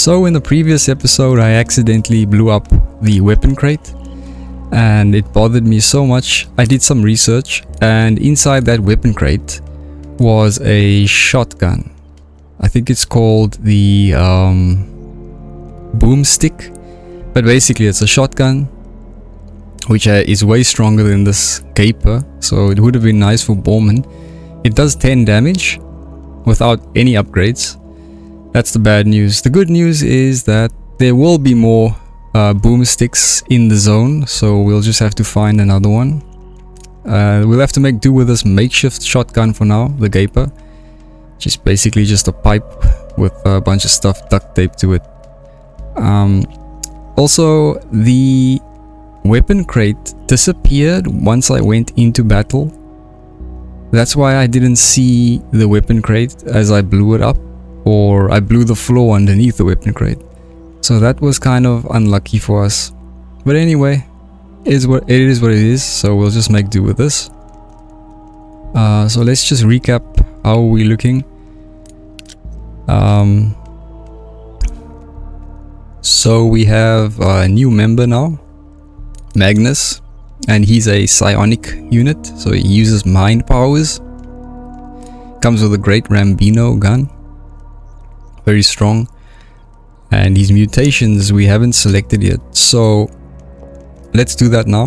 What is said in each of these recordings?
So in the previous episode I accidentally blew up the weapon crate and it bothered me so much. I did some research and inside that weapon crate was a shotgun. I think it's called the boomstick, but basically it's a shotgun which is way stronger than this gaper, so it would have been nice for Borman. It does 10 damage without any upgrades. That's the bad news. The good news is that there will be more boomsticks in the zone, so we'll just have to find another one. We'll have to make do with this makeshift shotgun for now, the gaper, which is basically just a pipe with a bunch of stuff duct taped to it. Also, the weapon crate disappeared once I went into battle. That's why I didn't see the weapon crate as I blew it up, or I blew the floor underneath the weapon crate. So that was kind of unlucky for us. But anyway, it is what it is, so we'll just make do with this. So let's just recap how are we looking. So we have a new member now, Magnus, and he's a psionic unit, so he uses mind powers. Comes with a great Rambino gun, very strong, and his mutations we haven't selected yet, so let's do that now.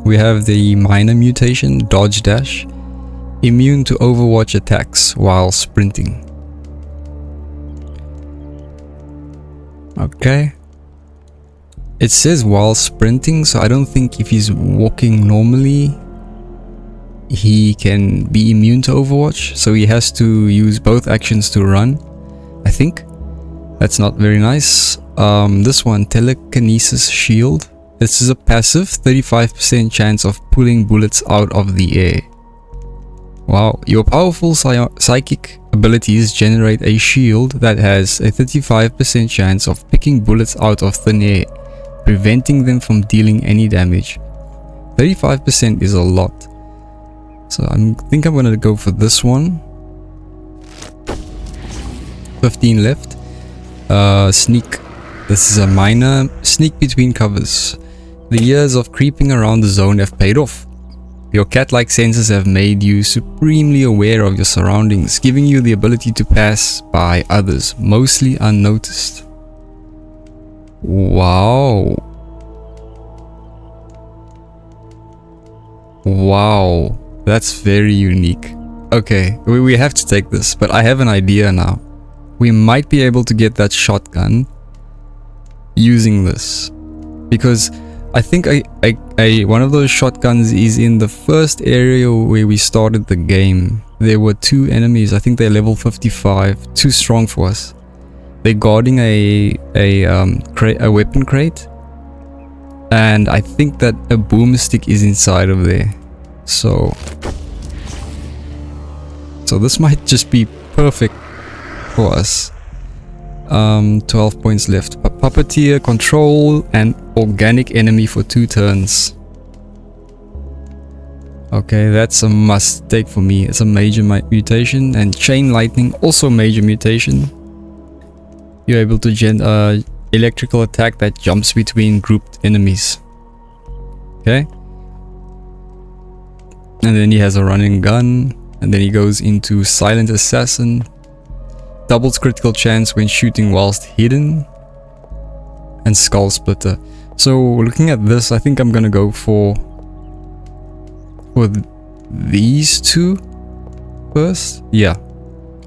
We have the minor mutation, dodge dash, immune to overwatch attacks while sprinting. Okay, it says while sprinting, so I don't think if he's walking normally he can be immune to overwatch, so he has to use both actions to run, I think. That's not very nice. This one, telekinesis shield. This is a passive 35% chance of pulling bullets out of the air. Wow, your powerful psychic abilities generate a shield that has a 35% chance of picking bullets out of thin air, preventing them from dealing any damage. 35% is a lot. So I think I'm gonna go for this one. 15 left. Sneak. This is a minor sneak between covers. The years of creeping around the zone have paid off. Your cat-like senses have made you supremely aware of your surroundings, giving you the ability to pass by others, mostly unnoticed. Wow. Wow. That's very unique. Okay, we have to take this, but I have an idea now. We might be able to get that shotgun using this, because I think one of those shotguns is in the first area where we started the game. There were two enemies. I think they're level 55, too strong for us. They're guarding a weapon crate, and I think that a boomstick is inside of there. So this might just be perfect for us. 12 points left. Puppeteer, control an organic enemy for 2 turns. Okay, that's a must take for me. It's a major mutation. And chain lightning, also major mutation. You're able to gen electrical attack that jumps between grouped enemies. Okay. And then he has a running gun. And then he goes into silent assassin. Doubles critical chance when shooting whilst hidden. And skull splitter. So looking at this, I think I'm gonna go for these two first. Yeah,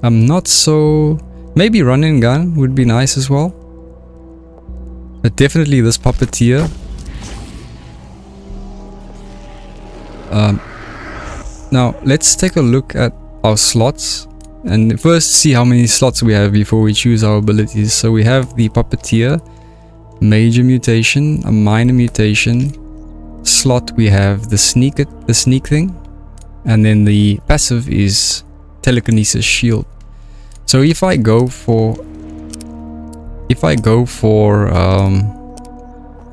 I'm not so... Maybe running gun would be nice as well, but definitely this puppeteer. Now let's take a look at our slots and first see how many slots we have before we choose our abilities. So we have the puppeteer, major mutation, a minor mutation slot. We have the sneak thing, and then the passive is telekinesis shield. So if I go for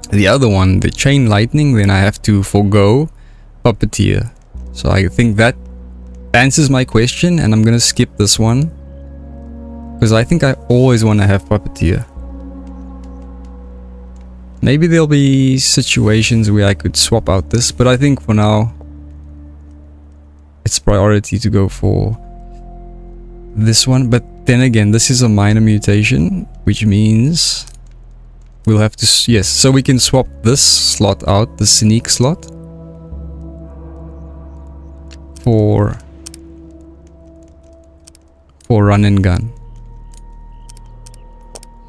the other one, the chain lightning, then I have to forego puppeteer. So I think that answers my question, and I'm gonna skip this one because I think I always want to have puppeteer. Maybe there'll be situations where I could swap out this, but I think for now it's priority to go for this one. But then again, this is a minor mutation, which means we'll have to, yes, so we can swap this slot out, the sneak slot, for run and gun.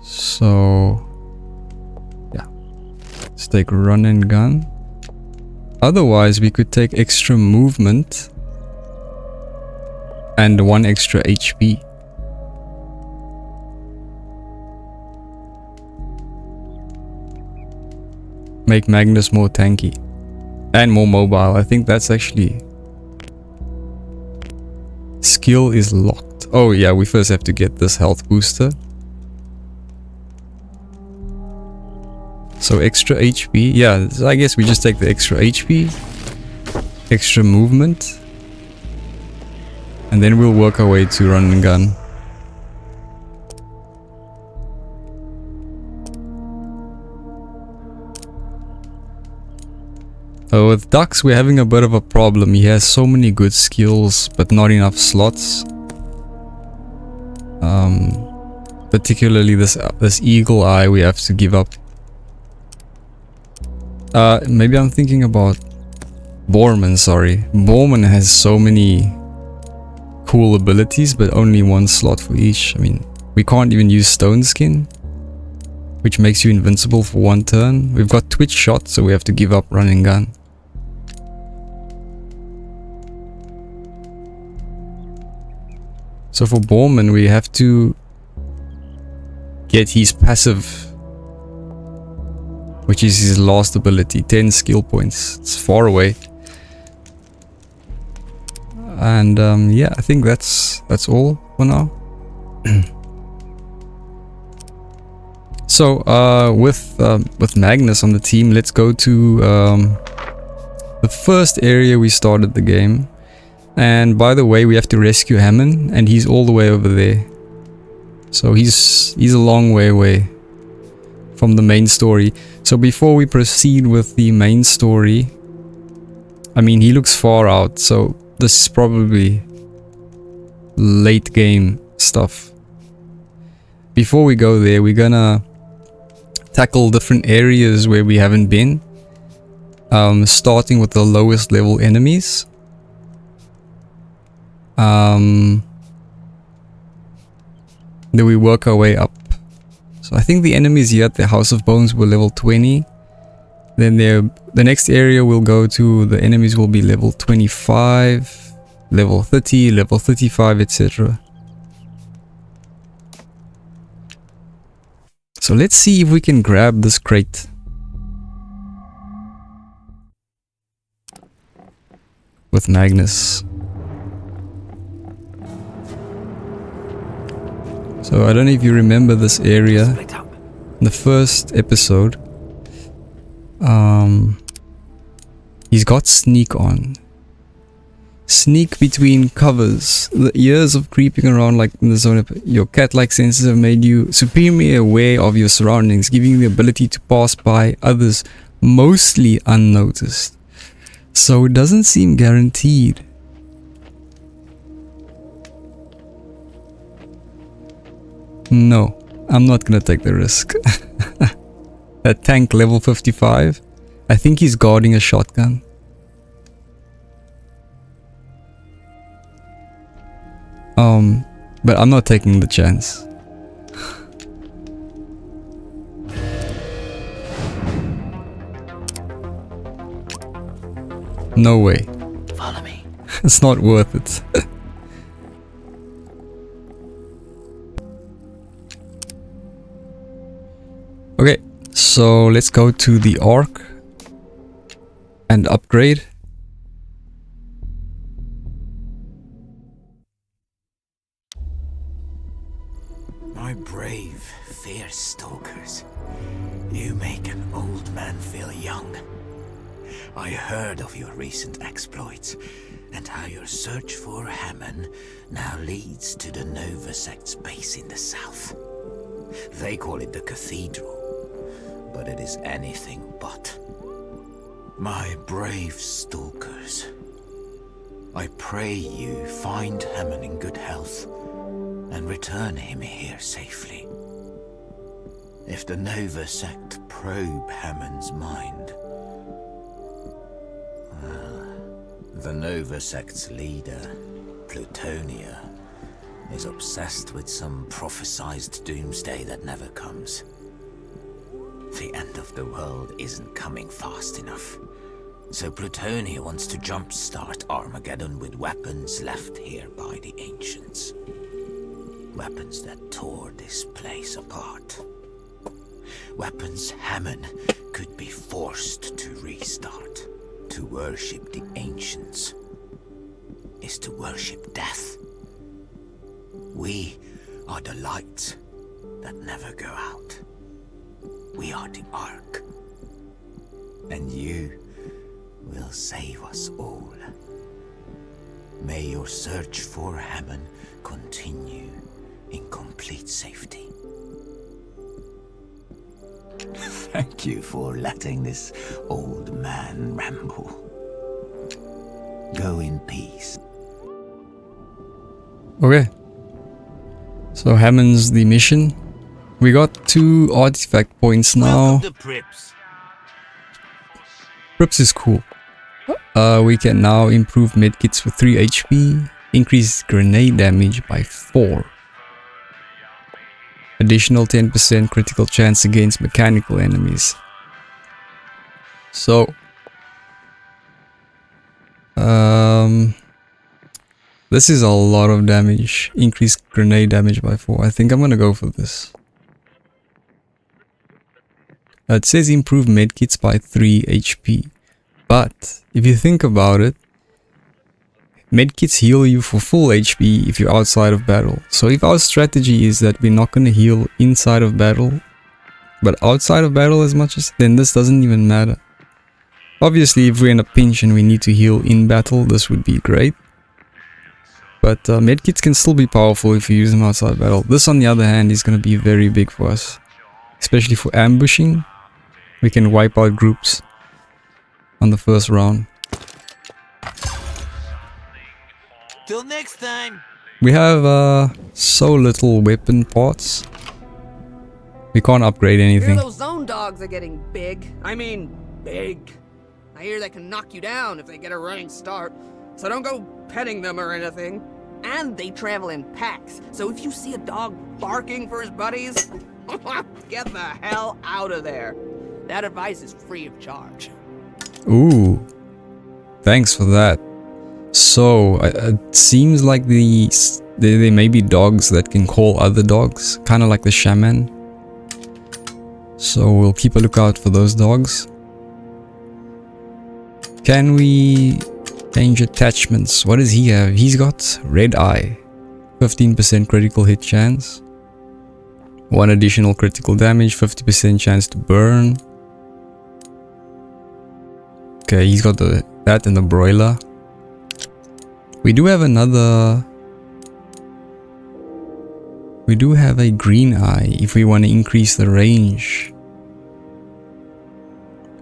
So yeah, let's take run and gun. Otherwise we could take extra movement and 1 extra HP. Make Magnus more tanky and more mobile. I think that's actually... Skill is locked. Oh yeah, we first have to get this health booster. So extra HP. Yeah, I guess we just take the extra HP, extra movement, and then we'll work our way to run and gun. With Dux, we're having a bit of a problem. He has so many good skills, but not enough slots. Particularly this eagle eye we have to give up. Maybe I'm thinking about Borman, sorry. Borman has so many cool abilities, but only 1 slot for each. I mean, we can't even use Stone Skin, which makes you invincible for 1 turn. We've got Twitch Shot, so we have to give up run and gun. So for Borman, we have to get his passive, which is his last ability, 10 skill points. It's far away. And yeah, I think that's all for now. So with Magnus on the team, let's go to the first area we started the game. And by the way, we have to rescue Hammond, and he's all the way over there. So he's a long way away from the main story. So before we proceed with the main story, I mean, he looks far out, so this is probably late game stuff. Before we go there, we're gonna tackle different areas where we haven't been, starting with the lowest level enemies. Then we work our way up. So I think the enemies here at the House of Bones were level 20. Then the next area we'll go to, the enemies will be level 25, level 30, level 35, etc. So let's see if we can grab this crate. With Magnus. So I don't know if you remember this area. In the first episode, he's got sneak on. Sneak between covers. The years of creeping around like in the zone, your cat-like senses have made you supremely aware of your surroundings, giving you the ability to pass by others mostly unnoticed. So it doesn't seem guaranteed. No, I'm not gonna take the risk. That tank level 55, I think he's guarding a shotgun. But I'm not taking the chance. No way. Follow me. It's not worth it. Okay, so let's go to the Ark and upgrade. My brave, fierce stalkers, you make an old man feel young. I heard of your recent exploits and how your search for Hammond now leads to the Nova sect's base in the south. They call it the Cathedral. but it is anything but. My brave stalkers, I pray you find Hammond in good health and return him here safely. If the Nova sect probe Hammond's mind, the Nova sect's leader, Plutonia, is obsessed with some prophesized doomsday that never comes. The end of the world isn't coming fast enough, so Plutonia wants to jumpstart Armageddon with weapons left here by the Ancients. Weapons that tore this place apart. Weapons Hammond could be forced to restart. To worship the Ancients is to worship death. We are the lights that never go out. We are the Ark. And you will save us all. May your search for Hammond continue in complete safety. Thank you for letting this old man ramble. Go in peace. Okay. So Hammond's the mission. We got 2 artifact points now. Prips is cool. We can now improve medkits for 3 HP, increase grenade damage by 4. Additional 10% critical chance against mechanical enemies. So, this is a lot of damage. Increased grenade damage by 4. I think I'm gonna go for this. It says improve medkits by 3 HP. But, if you think about it, medkits heal you for full HP if you're outside of battle. So if our strategy is that we're not gonna heal inside of battle, but outside of battle as much as, then this doesn't even matter. Obviously, if we're in a pinch and we need to heal in battle, this would be great. But medkits can still be powerful if you use them outside battle. This, on the other hand, is going to be very big for us. Especially for ambushing. We can wipe out groups on the first round. Till next time. We have so little weapon parts. We can't upgrade anything. Hear those zone dogs are getting big. I mean, big. I hear they can knock you down if they get a running start. So don't go petting them or anything. And they travel in packs. So if you see a dog barking for his buddies, get the hell out of there. That advice is free of charge. Ooh. Thanks for that. So, it seems like there may be dogs that can call other dogs. Kind of like the shaman. So we'll keep a lookout for those dogs. Can we change attachments? What does he have? He's got red eye. 15% critical hit chance. 1 additional critical damage. 50% chance to burn. Okay, he's got that and the broiler. We do have another... We do have a green eye if we want to increase the range.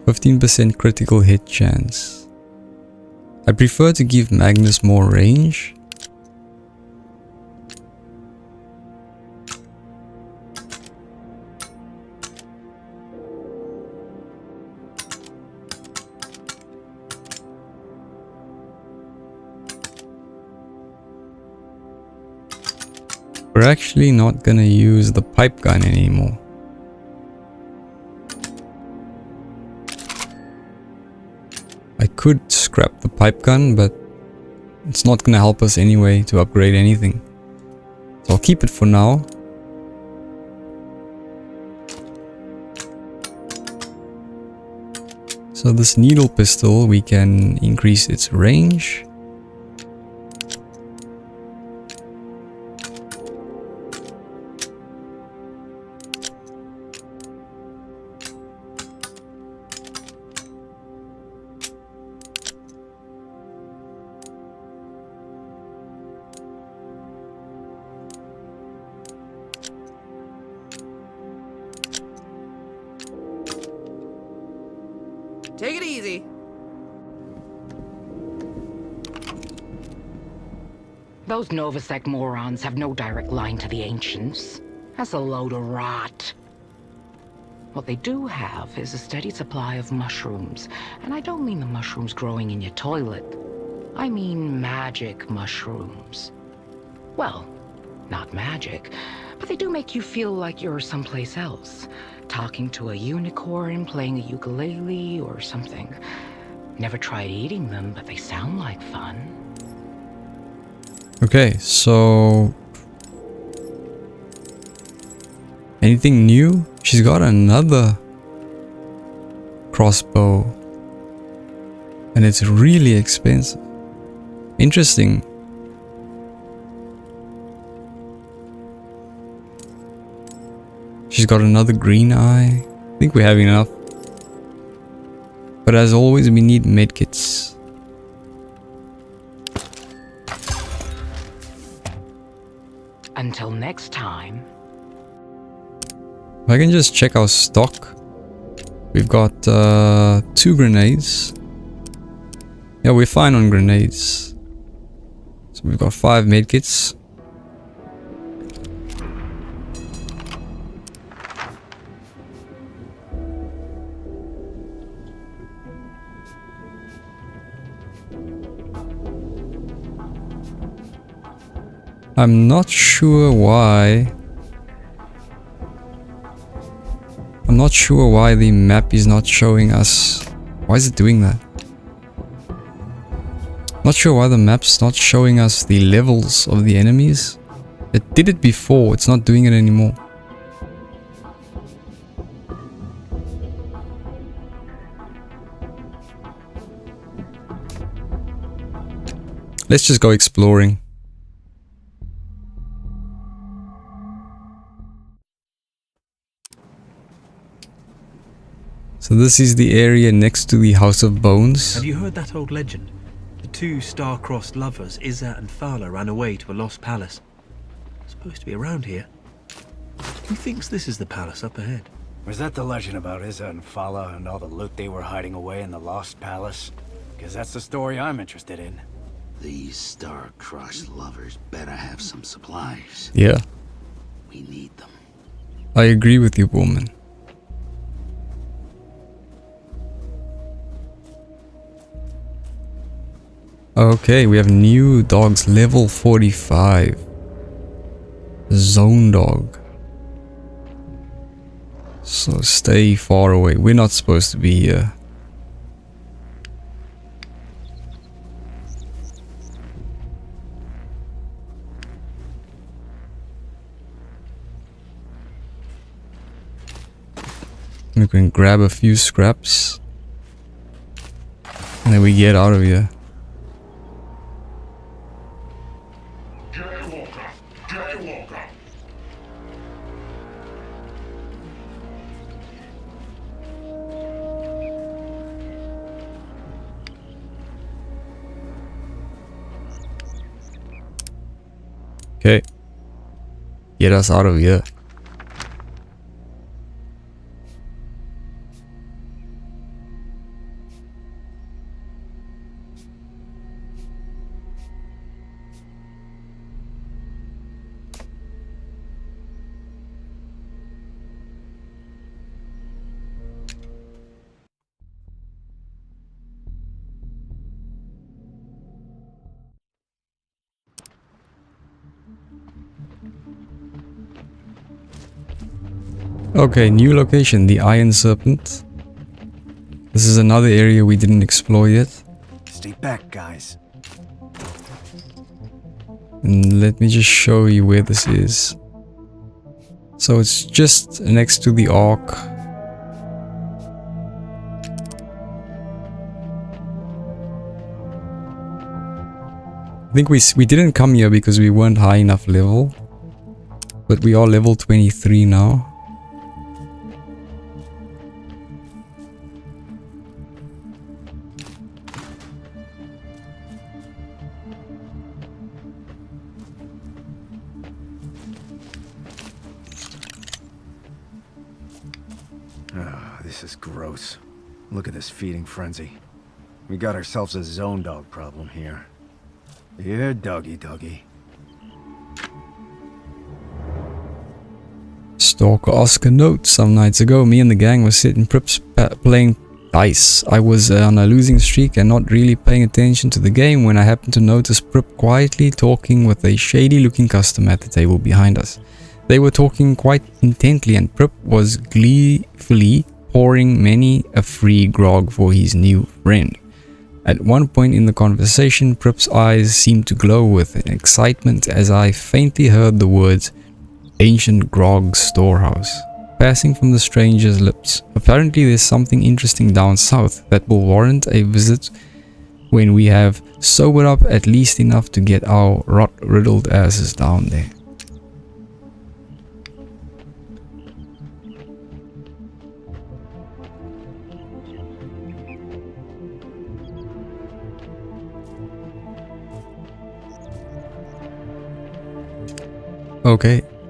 15% critical hit chance. I prefer to give Magnus more range. We're actually not gonna use the pipe gun anymore. I could scrap the pipe gun, but it's not gonna help us anyway to upgrade anything. So I'll keep it for now. So this needle pistol, we can increase its range. Take it easy. Those Novosec morons have no direct line to the Ancients. That's a load of rot. What they do have is a steady supply of mushrooms. And I don't mean the mushrooms growing in your toilet. I mean magic mushrooms. Well, not magic, but they do make you feel like you're someplace else. Talking to a unicorn, playing a ukulele, or something. Never tried eating them, but they sound like fun. Okay, so... anything new? She's got another crossbow. And it's really expensive. Interesting. She's got another green eye. I think we're having enough. But as always, we need medkits. Until next time. I can just check our stock. We've got 2 grenades. Yeah, we're fine on grenades. So we've got 5 medkits. I'm not sure why. I'm not sure why the map is not showing us. Why is it doing that? Not sure why the map's not showing us the levels of the enemies. It did it before, it's not doing it anymore. Let's just go exploring. So this is the area next to the House of Bones. Have you heard that old legend? The 2 star-crossed lovers, Izza and Fala, ran away to a lost palace. Supposed to be around here. Who thinks this is the palace up ahead? Was that the legend about Izza and Fala and all the loot they were hiding away in the lost palace? Because that's the story I'm interested in. These star-crossed lovers better have some supplies. Yeah, We need them. I agree with you, woman. Okay, we have new dogs, level 45. Zone dog. So stay far away. We're not supposed to be here. We can grab a few scraps. And then we get out of here. Okay. Get us out of here. Okay, new location, the Iron Serpent. This is another area we didn't explore yet. Stay back, guys. And let me just show you where this is. So it's just next to the Ark. I think we didn't come here because we weren't high enough level. But we are level 23 now. This is gross. Look at this feeding frenzy. We got ourselves a zone dog problem here. Here, doggy. Stalker Oscar note: some nights ago, me and the gang were sitting prips playing dice. I was on a losing streak and not really paying attention to the game when I happened to notice Prip quietly talking with a shady looking customer at the table behind us. They were talking quite intently and Prip was gleefully pouring many a free grog for his new friend. At one point in the conversation, Prip's eyes seemed to glow with excitement as I faintly heard the words "Ancient Grog Storehouse" passing from the stranger's lips. Apparently there's something interesting down south that will warrant a visit when we have sobered up at least enough to get our rot-riddled asses down there.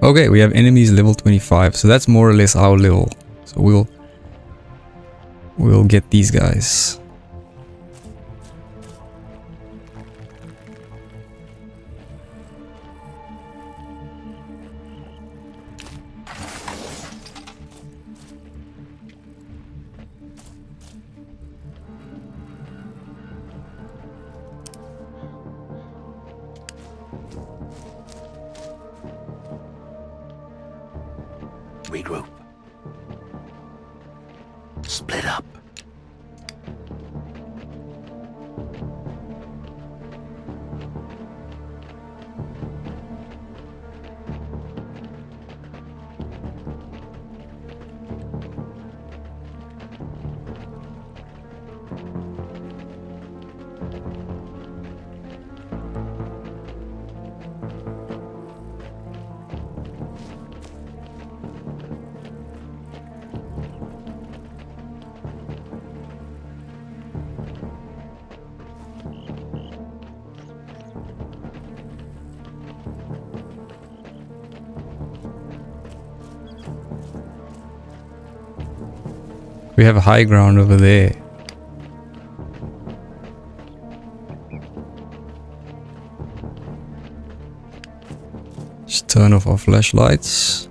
Okay, we have enemies level 25, so that's more or less our level. So we'll get these guys. Regroup. Split up. We have a high ground over there. Just turn off our flashlights.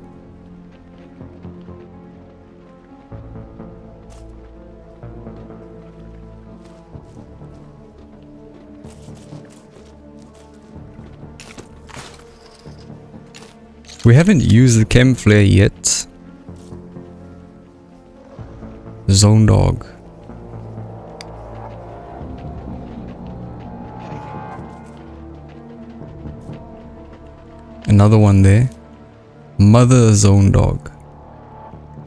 We haven't used the chem flare yet. Zone dog. Another one there. Mother zone dog.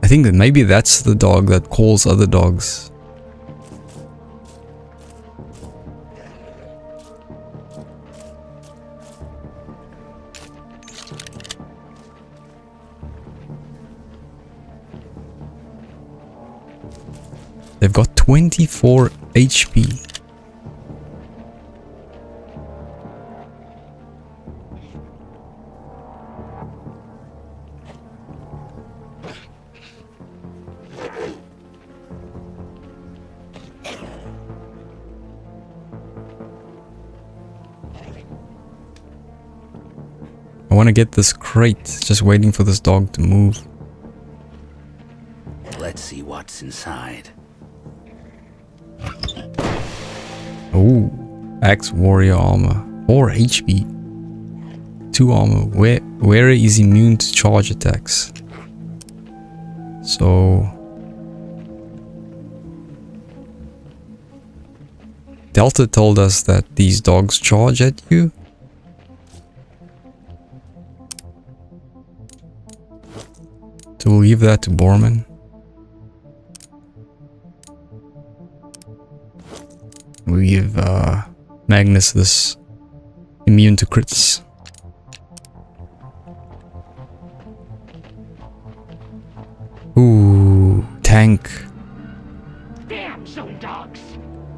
I think that maybe that's the dog that calls other dogs. They've got 24 HP. I want to get this crate, just waiting for this dog to move. Let's see what's inside. Oh, Axe Warrior armor. 4 HP. 2 armor. Wearer is immune to charge attacks. So... Delta told us that these dogs charge at you. So we'll give that to Borman. We give Magnus this immune to crits. Ooh, tank. Damn zone dogs!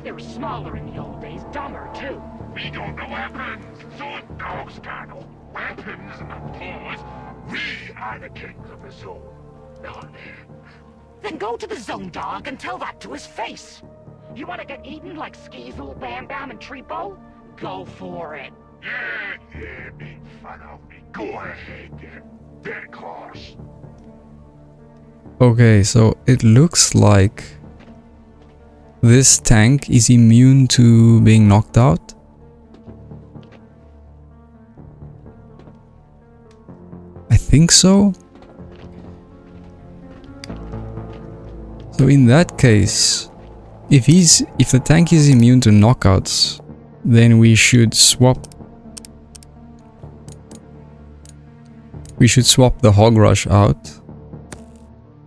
They were smaller in the old days, dumber too. We got no weapons! Zone dogs got no weapons and applause. We are the kings of the zone, not them. Then go to the zone dog and tell that to his face. You want to get eaten like Skeezel, Bam Bam, and Treepo? Go for it. Yeah, make fun of me. Go ahead then. Dead course. Okay, so it looks like this tank is immune to being knocked out. I think so. So in that case, if the tank is immune to knockouts, then we should swap the Hog Rush out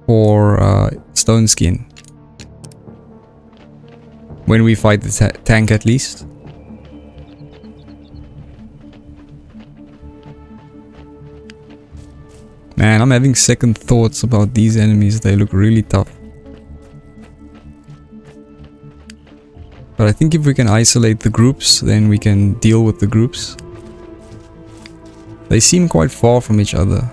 for Stone Skin. When we fight the tank at least. Man, I'm having second thoughts about these enemies. They look really tough. But I think if we can isolate the groups, then we can deal with the groups. They seem quite far from each other.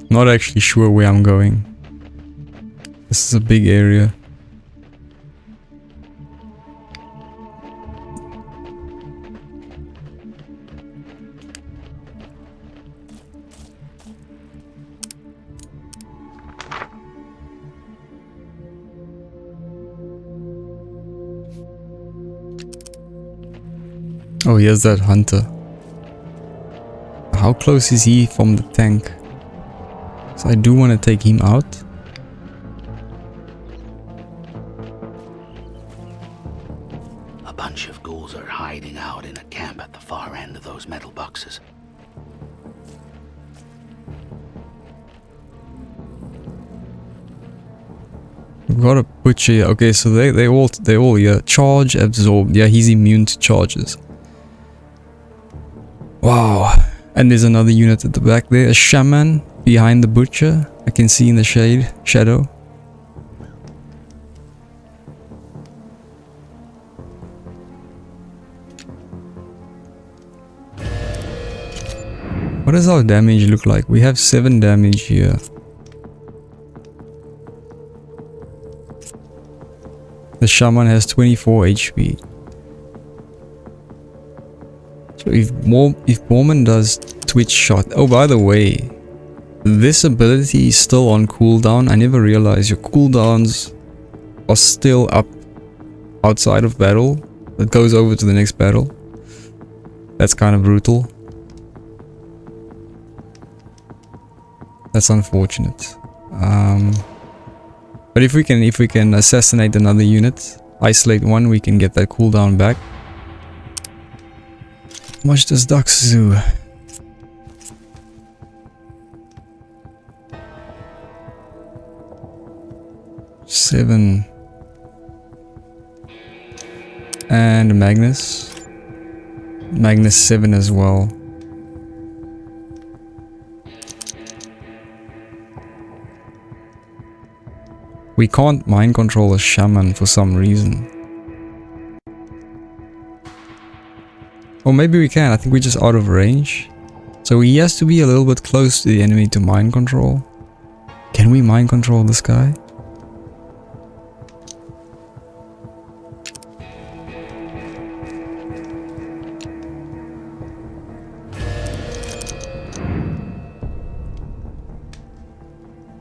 Not actually sure where I'm going. This is a big area. Oh, here's that hunter. How close is he from the tank? So I do want to take him out. A bunch of ghouls are hiding out in a camp at the far end of those metal boxes. We've got a butcher here. Okay, so they all yeah. Charge absorbed. Yeah, he's immune to charges. Wow. And there's another unit at the back there. A shaman behind the butcher. I can see in the shadow. What does our damage look like? We have 7 damage here. The shaman has 24 HP. So if Mormon does Twitch shot... Oh, by the way, this ability is still on cooldown. I never realized your cooldowns are still up outside of battle. It goes over to the next battle. That's kind of brutal. That's unfortunate. But if we can assassinate another unit, isolate one, we can get that cooldown back. How much does Dux do? Seven. And Magnus. Magnus 7 as well. We can't mind control a shaman for some reason. Or maybe we can. I think we're just out of range. So he has to be a little bit close to the enemy to mind control. Can we mind control this guy?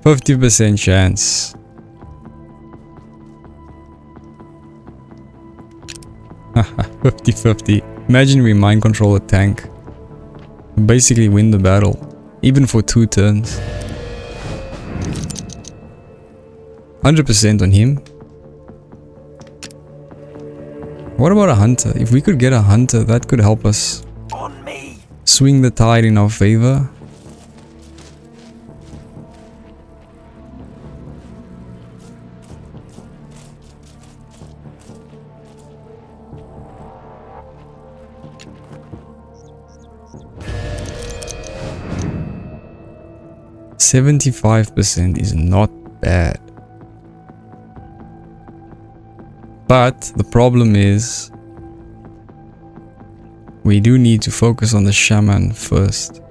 %50 chance. 50-50. Imagine we mind control a tank. We basically win the battle. Even for 2 turns. 100% on him. What about a hunter? If we could get a hunter, that could help us On me. swing the tide in our favor. 75% is not bad. But the problem is we do need to focus on the shaman first.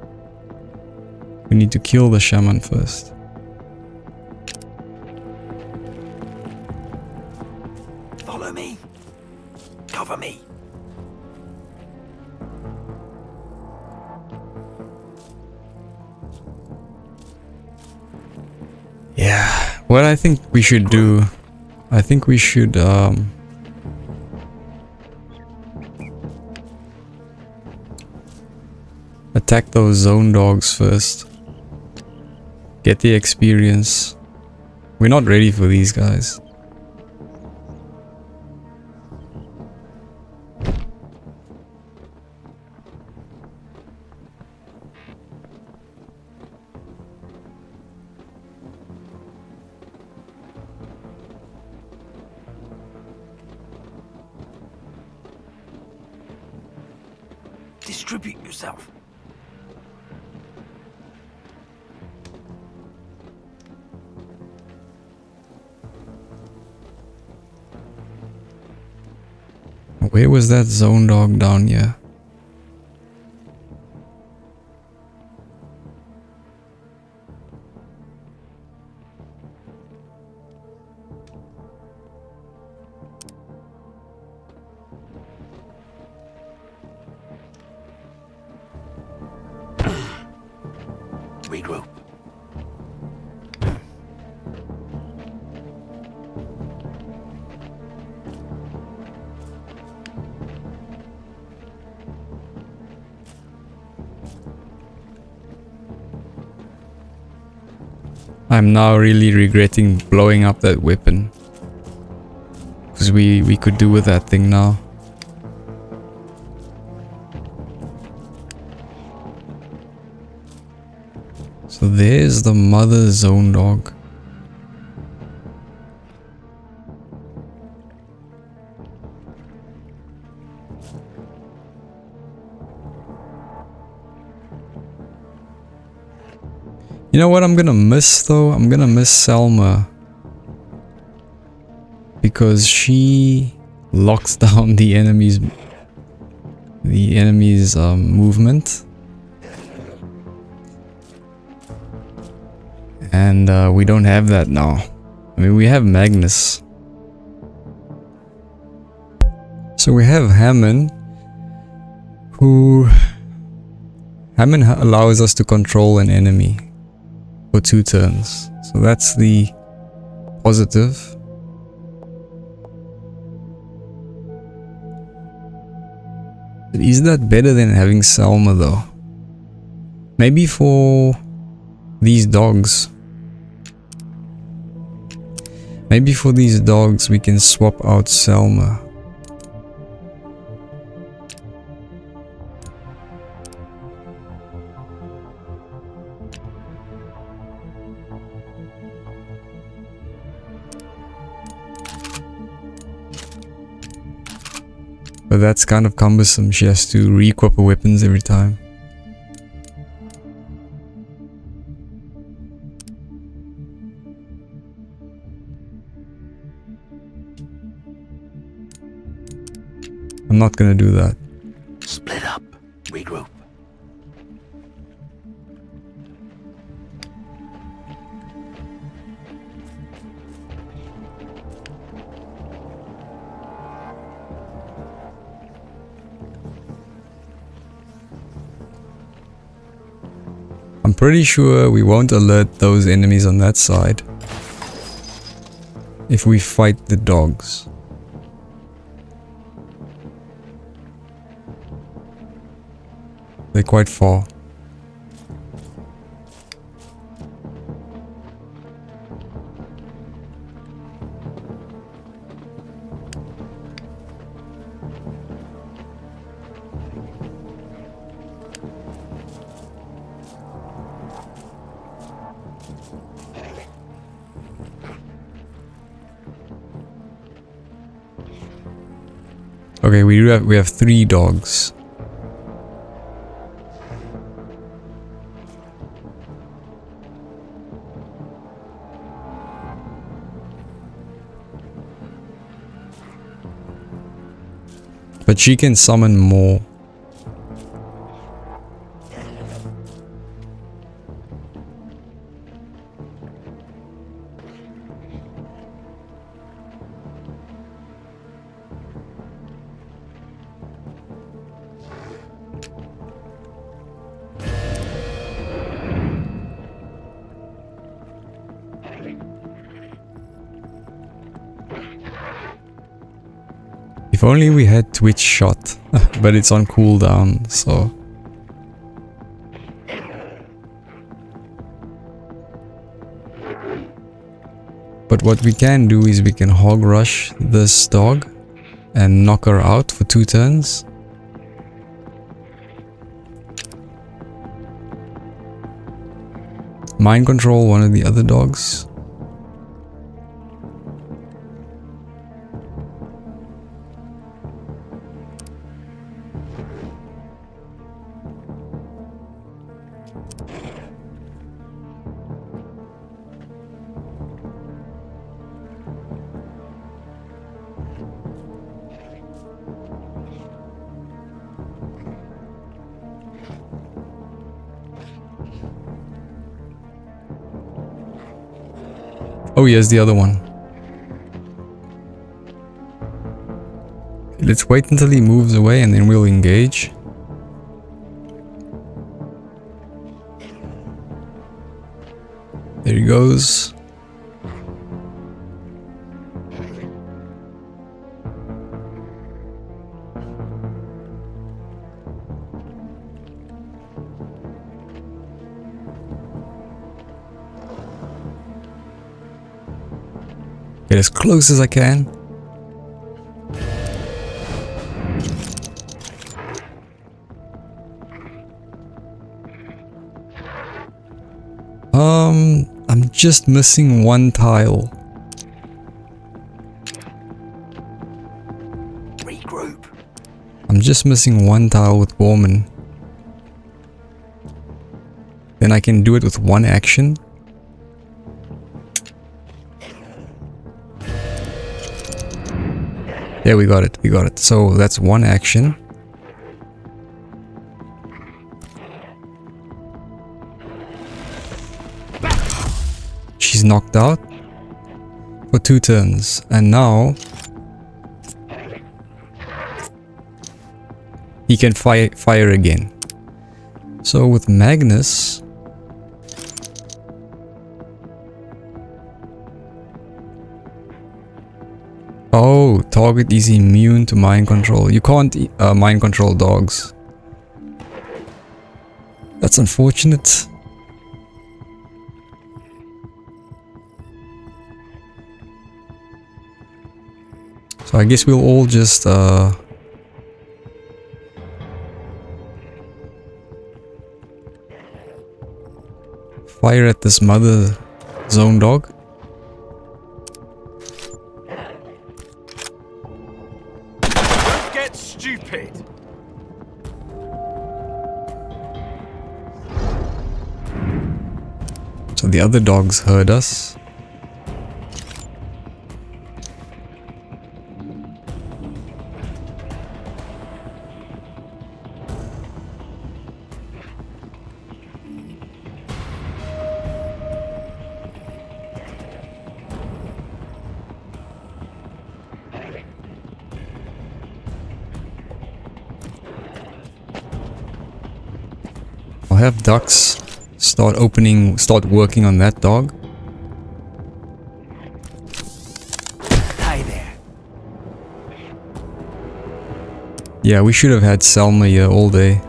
We need to kill the shaman first. Follow me. Cover me. Yeah, what I think we should do, I think we should attack those zone dogs first. Get the experience. We're not ready for these guys. Distribute yourself. Where was that zone dog down here? Regroup. I'm now really regretting blowing up that weapon. Because we could do with that thing now. So there's the mother zone dog. You know what I'm gonna miss though? I'm gonna miss Selma. Because she locks down the enemy's movement. And we don't have that now. I mean, we have Magnus. So we have Hammond, who... Hammond allows us to control an enemy for 2 turns. So that's the positive. But is that better than having Selma though? Maybe for these dogs. Maybe for these dogs we can swap out Selma. But that's kind of cumbersome. She has to re-equip her weapons every time. I'm not gonna do that. Split up. Regroup. I'm pretty sure we won't alert those enemies on that side if we fight the dogs. They're quite far. Okay, we have 3 dogs. But she can summon more. If only we had Twitch shot, but it's on cooldown, so... But what we can do is we can hog rush this dog and knock her out for 2 turns. Mind control one of the other dogs. Oh, here's the other one. Let's wait until he moves away and then we'll engage. There he goes. Get as close as I can. I'm just missing 1 tile. Regroup. I'm just missing 1 tile with Borman. Then I can do it with 1 action. Yeah, we got it. So that's 1 action. She's knocked out for 2 turns. And now he can fire again. So with Magnus, oh, target is immune to mind control. You can't mind control dogs. That's unfortunate. So I guess we'll all just fire at this mother zone dog. Don't get stupid. So the other dogs heard us. I'll have ducks start working on that dog. Hi there. Yeah, we should have had Selma here all day.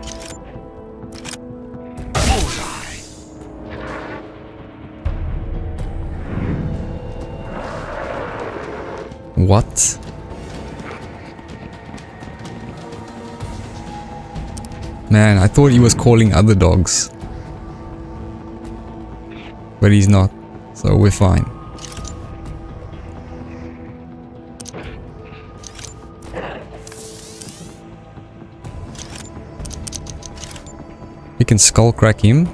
What? Man, I thought he was calling other dogs. But he's not, so we're fine. We can skull crack him.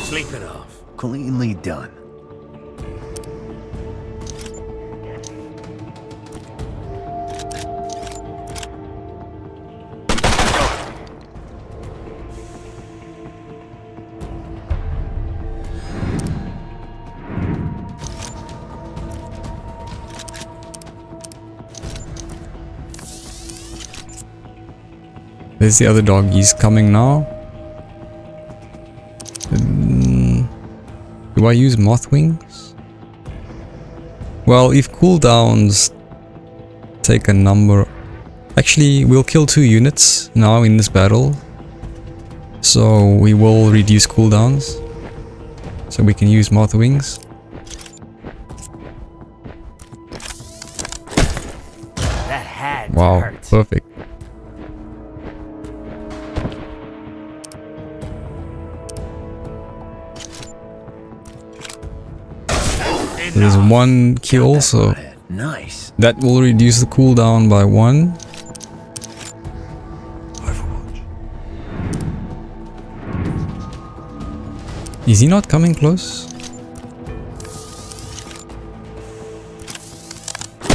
Sleep it off. Cleanly done. There's the other dog. He's coming now. Do I use moth wings? Well, if cooldowns take a number... Actually, we'll kill 2 units now in this battle. So we will reduce cooldowns. So we can use moth wings. That had Wow, hurt. perfect. There's 1 kill, so Nice. that will reduce the cooldown by 1. Overwatch. Is he not coming close?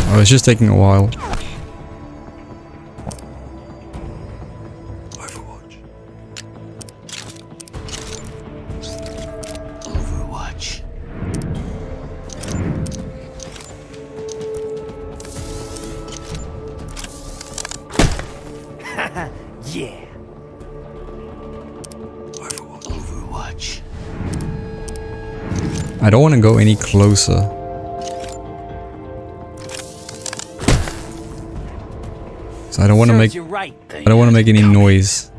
Oh, it's just taking a while. Overwatch. Overwatch. Yeah. Overwatch. I don't want to go any closer. So I don't want to make You're right. I don't want to make any noise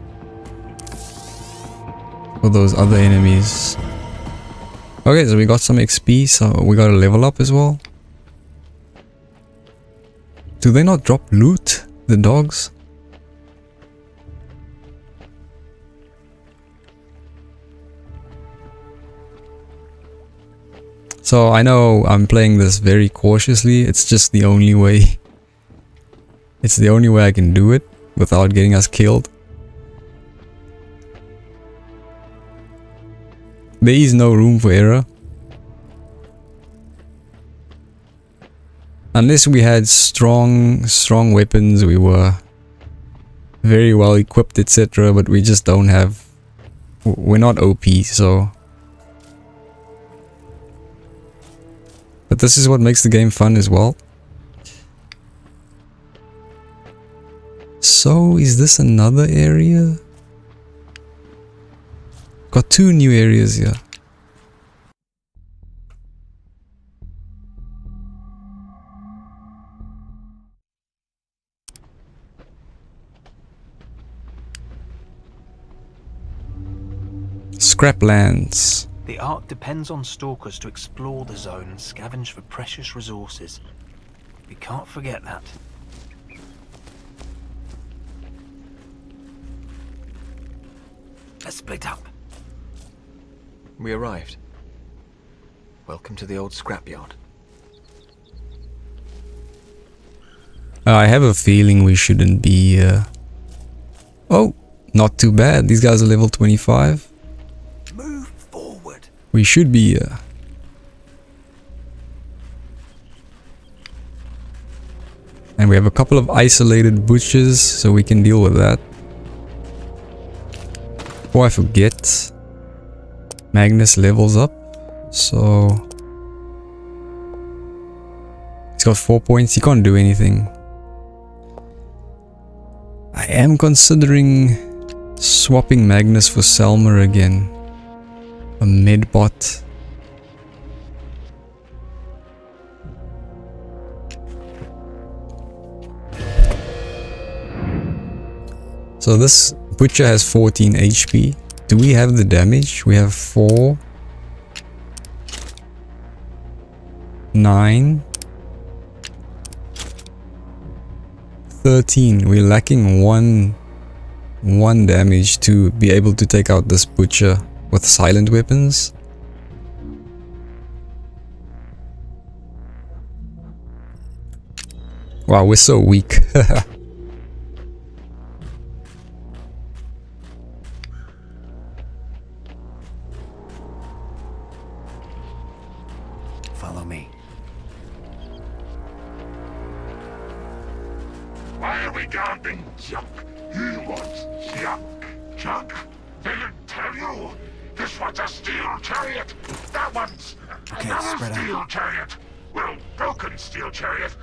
for those other enemies. Okay, so we got some XP, so we got to level up as well. Do they not drop loot, the dogs? So I know I'm playing this very cautiously, it's just the only way. It's the only way I can do it without getting us killed. There is no room for error. Unless we had strong weapons, we were very well equipped, etc. But we just don't have... We're not OP, so... But this is what makes the game fun as well. So, is this another area? Got 2 new areas here. Scraplands. The Ark depends on stalkers to explore the zone and scavenge for precious resources. We can't forget that. Let's split up. We arrived. Welcome to the old scrapyard. I have a feeling we shouldn't be... Oh, not too bad. These guys are level 25. Move forward. We should be... And we have a couple of isolated butchers, so we can deal with that. Before I forget, Magnus levels up, so... He's got 4 points, he can't do anything. I am considering swapping Magnus for Selmer again. A medbot. So this butcher has 14 HP. Do we have the damage? We have 4, 9, 13. We're lacking one damage to be able to take out this butcher with silent weapons. Wow, we're so weak. Why are we guarding junk? He wants junk. Junk? They didn't tell you. This one's a steel chariot. That one's Okay, another spread out. steel chariot. Well, broken steel chariot.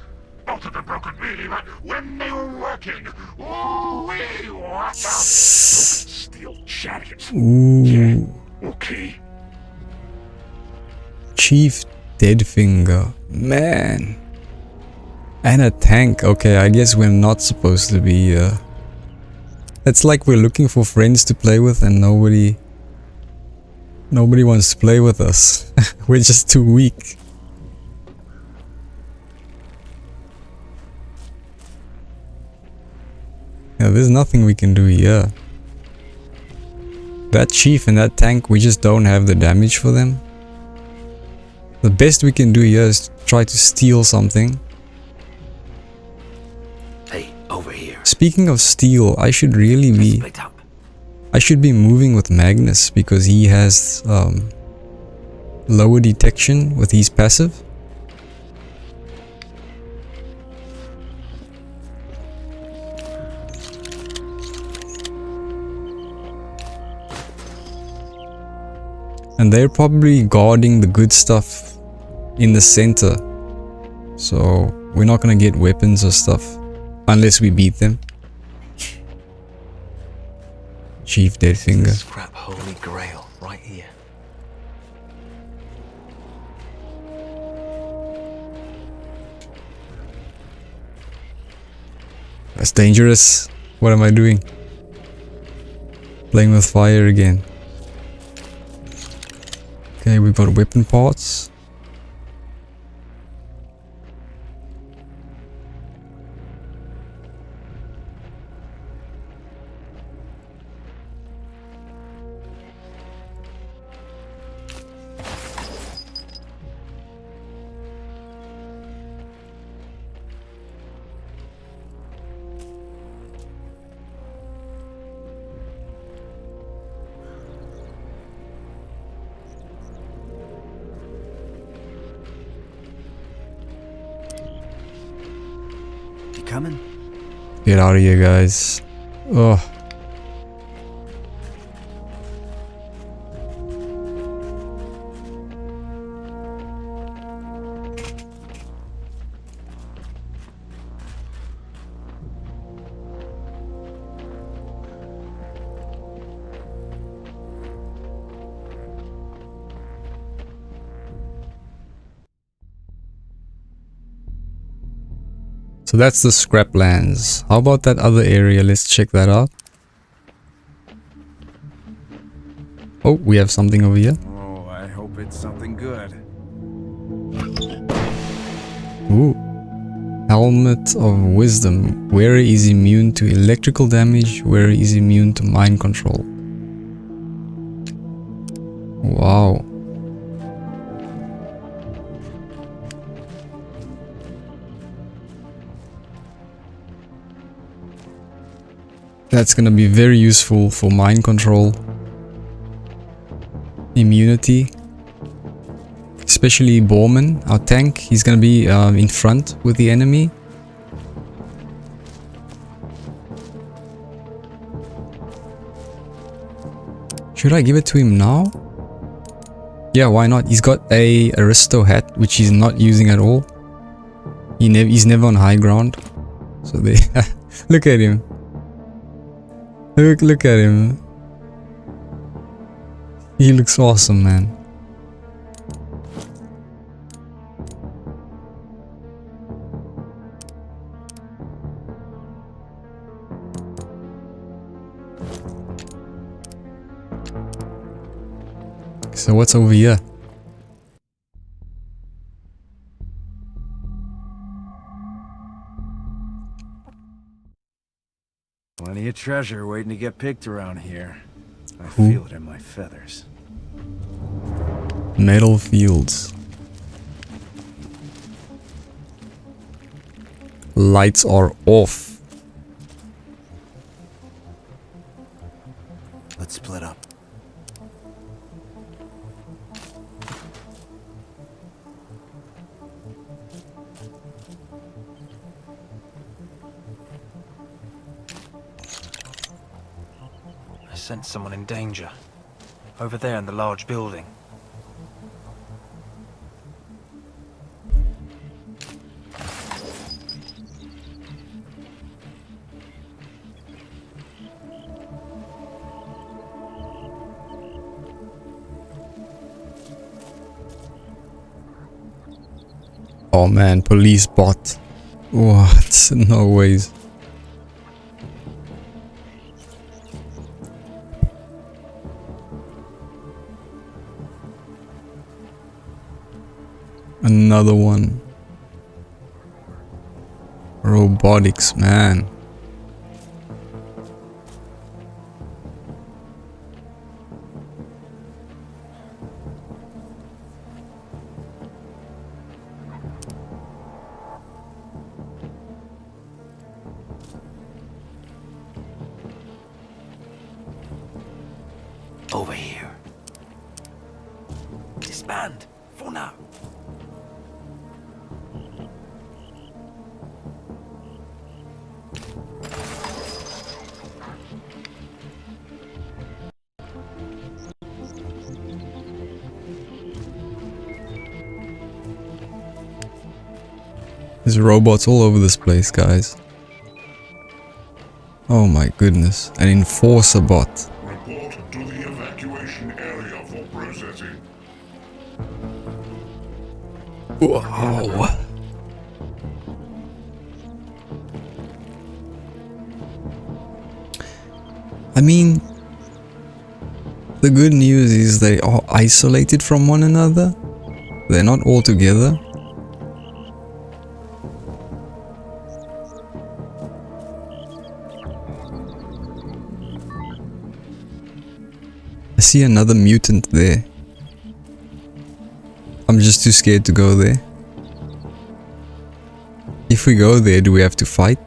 Both of them broken really, but when they were working, ooh-wee, what the? Broken steel chariots. Ooh. Yeah, okay. Chief Deadfinger. Man. And a tank. Okay, I guess we're not supposed to be... It's like we're looking for friends to play with and nobody wants to play with us. We're just too weak. Yeah, there's nothing we can do here. That chief and that tank, we just don't have the damage for them. The best we can do here is try to steal something. Hey, over here. Speaking of steal, I should really be... Split up. I should be moving with Magnus because he has lower detection with his passive. And they're probably guarding the good stuff in the center. So we're not gonna get weapons or stuff unless we beat them. Chief Deadfinger. Scrap holy grail right here. That's dangerous. What am I doing? Playing with fire again. Okay, we've got weapon parts. Coming? Get out of here, guys. Oh. So that's the scraplands. How about that other area? Let's check that out. Oh, we have something over here. Oh, I hope it's something good. Ooh. Helmet of Wisdom. Wearer is immune to electrical damage. Wearer is immune to mind control. Wow. That's gonna be very useful for mind control. Immunity. Especially Borman, our tank. He's gonna be in front with the enemy. Should I give it to him now? Yeah, why not? He's got a Aristo hat, which he's not using at all. He's never on high ground. So they look at him. Look at him. He looks awesome, man. So what's over here? Plenty of treasure waiting to get picked around here. I feel it in my feathers. Metal fields. Lights are off. Let's split up. sense someone in danger. Over there in the large building. Oh man, police bot. What? No ways. Another one. Robotics, man. Over here. Disband, for now. There's robots all over this place, guys. Oh my goodness. An enforcer bot. Report to the evacuation area for processing. Whoa. I mean, the good news is they are isolated from one another. They're not all together. I see another mutant there. I'm just too scared to go there. If we go there, do we have to fight?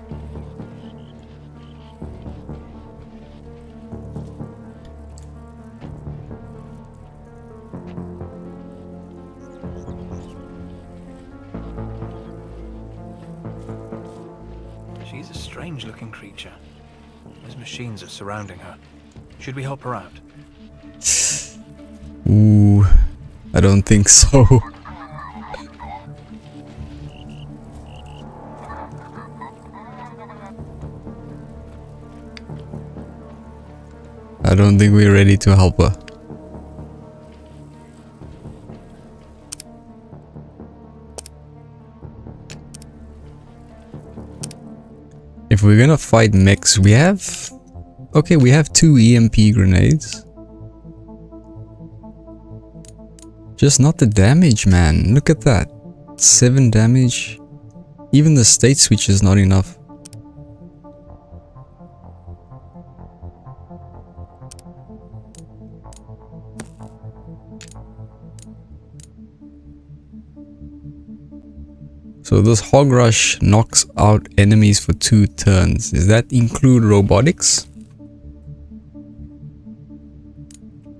She's a strange-looking creature. Those machines are surrounding her. Should we help her out? Ooh, I don't think so. I don't think we're ready to help her. If we're gonna fight mechs, we have... Okay, we have 2 EMP grenades. Just not the damage, man. Look at that. 7 damage. Even the state switch is not enough. So this hog rush knocks out enemies for 2 turns. Does that include robotics?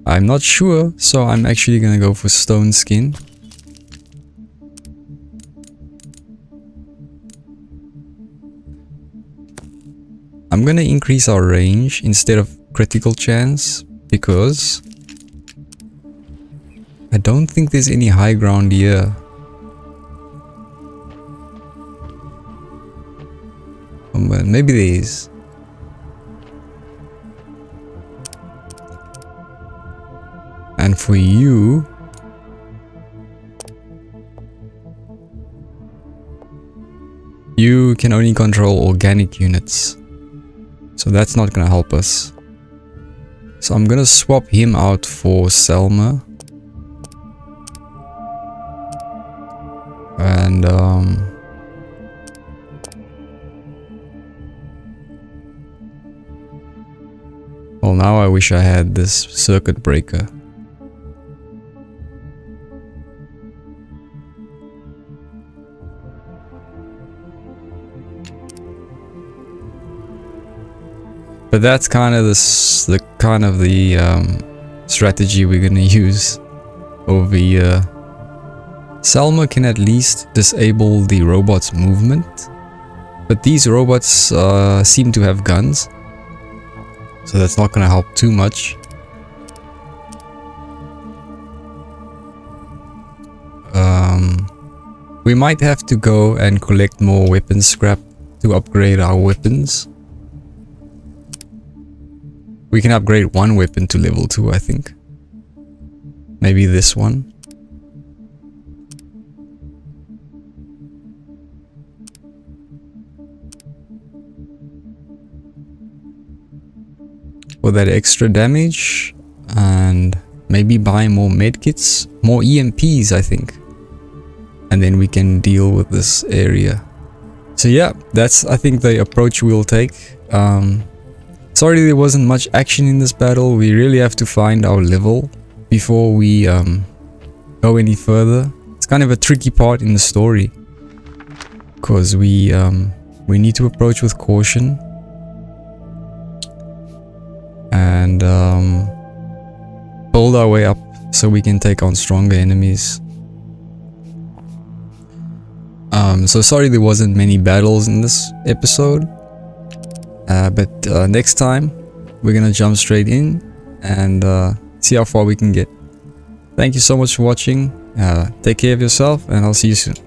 I'm not sure, so I'm actually gonna go for stone skin. I'm gonna increase our range instead of critical chance because I don't think there's any high ground here. Well, maybe there is. And for you, you can only control organic units, so that's not gonna help us. So I'm gonna swap him out for Selma. And well, now I wish I had this circuit breaker. But that's kind of the strategy we're gonna use over here. Selma can at least disable the robot's movement, but these robots seem to have guns. so that's not gonna help too much. We might have to go and collect more weapon scrap to upgrade our weapons. We can upgrade one weapon to level 2, I think. Maybe this one. For that extra damage, and maybe buy more medkits, more EMPs, I think. And then we can deal with this area. So yeah, that's I think the approach we'll take. Sorry there wasn't much action in this battle. We really have to find our level before we go any further. It's kind of a tricky part in the story, because we need to approach with caution and build our way up so we can take on stronger enemies. So sorry there wasn't many battles in this episode, but next time we're gonna jump straight in and see how far we can get. Thank you so much for watching. Take care of yourself, and I'll see you soon.